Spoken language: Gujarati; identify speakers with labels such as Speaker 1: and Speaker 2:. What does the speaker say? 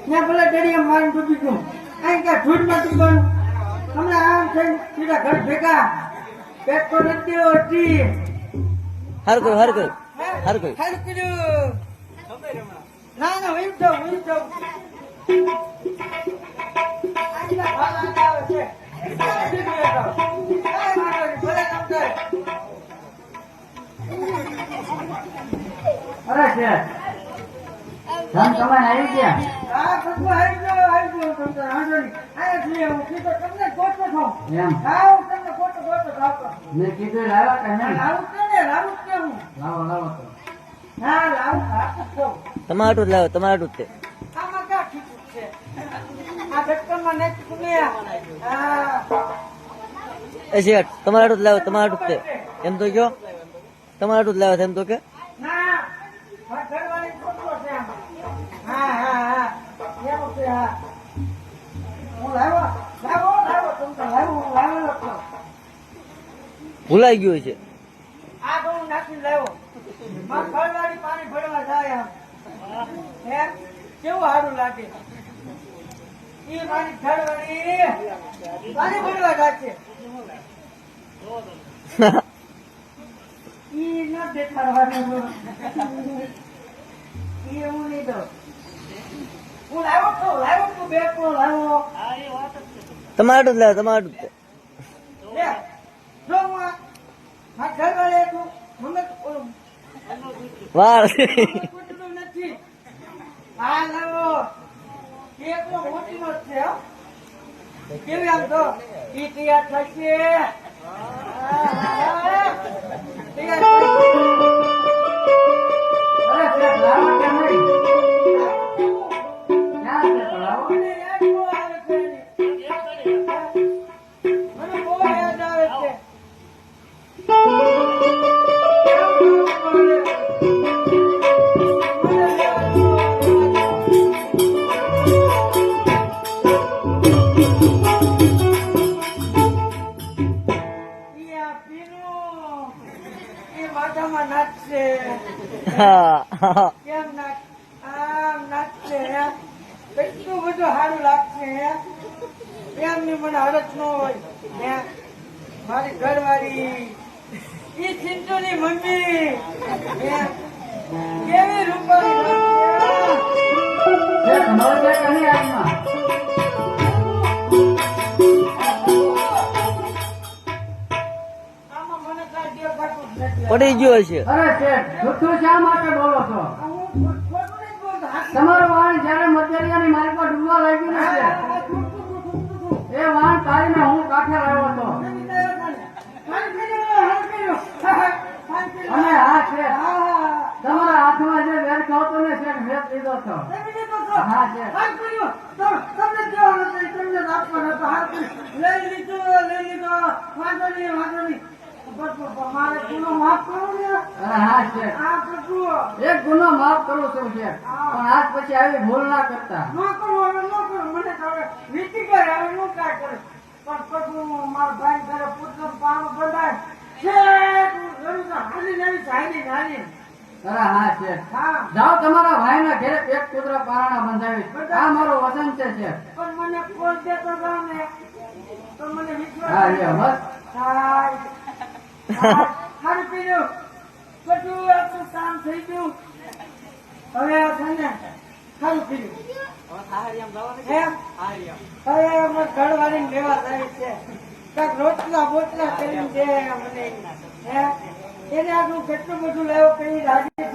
Speaker 1: ત્યાં ભલે ડેડીએ મારીને ડૂબી ગયું અહીં ક્યાં ઝૂઠમાં ડૂબવાનું હમણાં આમ થઈને સીધા ઘર ભેગા પેટ તો નથી હતી
Speaker 2: હર કોઈ
Speaker 1: ના ના હું જાઉં અરે છે ધન કમાઈને આવી ગયા હા બધું આવી ગયો તમને હાંડોની આયા છીએ હું કીધું તમને ગોતો થાઉં એમ હા હું તમને ગોતો થાવતો મેં કીધું લાવ્યા કે નહીં લાવું કે હું લાવો તો હા લાવું
Speaker 2: તમારું જ લાવો તમારું જ તે
Speaker 1: આમાં ક્યાં ઠીક છે આ બેટકનમાં નથી કુનિયા હા
Speaker 2: એ શેઠ તમારું જ લાવો તમારું જ તે એમ તો કયો તમારું જ લાવો એમ તો કે
Speaker 1: ના ઘરવાળી ખોટો છે હા એવું છે હા હું લાવો તમને લાવો
Speaker 2: ભૂલાઈ ગયું છે
Speaker 1: આ તો હું નાખી લાવો માર ઘરવાળી પાણી ભરવા જાય આમ હે કેવું સારું લાગે ઈ મારી ઘરવાળી પાણી ભરવા જાય છે ઈ ન દેખાડવાનું ઈ હું નહીં દઉં હું લાવો તો બે પણ લાવો
Speaker 2: તમારું જ લાવો તમારું જ તે
Speaker 1: લે જો માર ઘરવાળી તું મને
Speaker 2: વાર
Speaker 1: કુટુંબ નથી હા લાવો એક તો મોટી નો છે હો કેવી આમ તો ઈ તૈયાર થશે કેમ નાચશે કેટલું બધું સારું લાગશે એમની મને હરખ ન હોય મારી ઘરવાળી ઈ ચિંટુની મમ્મી કેવી રૂપાળી
Speaker 2: પડી ગયો છે
Speaker 1: અરે શેઠ જૂઠું શા માટે બોલો છો તમારો વાહન જયારે મધ્યરિયાની મારી પર ડૂબવા લાગ્યું ને એ વાહન કાઢીને હું કાંઠે લાવ્યો હતો અને હા શેઠ તમારા હાથમાં જે વેર ખાવતો ને શેઠ વેચ લીધો હતો હા શેઠ તમને દેવાનો તમને આપવાનો હતો લઈ લીધો વાંધો નહીં મારે ગુનો માફ કરો ને હા શેઠ એક ગુનો માફ કરું છું શેઠ પણ આજ પછી આવી ભૂલ ના કરતા ન કરો મને વીતી ગઈ હવે નું કાંઈ કરે પણ પછી મારા ભાઈ ઘરે પુત્ર પાણું બંધાય હાલી અરે હા શેઠ જાઓ તમારા ભાઈ ના ઘરે એક કુતરા પારણા બંધાવીશ આ મારો વચન છે શેઠ પણ મને કોલ દેતો જાવ ને તો મને વિશ્વાસ હા સારું પીડ્યું બધું આપણું કામ થઈ ગયું હવે છે ને સારું પીડ્યું હવે અમારે ઘરવાળી લેવા જાય છે કાંક રોટલા બોટલા કરીને દે મને એને આગળ કેટલું બધું લેવો કઈ રાજી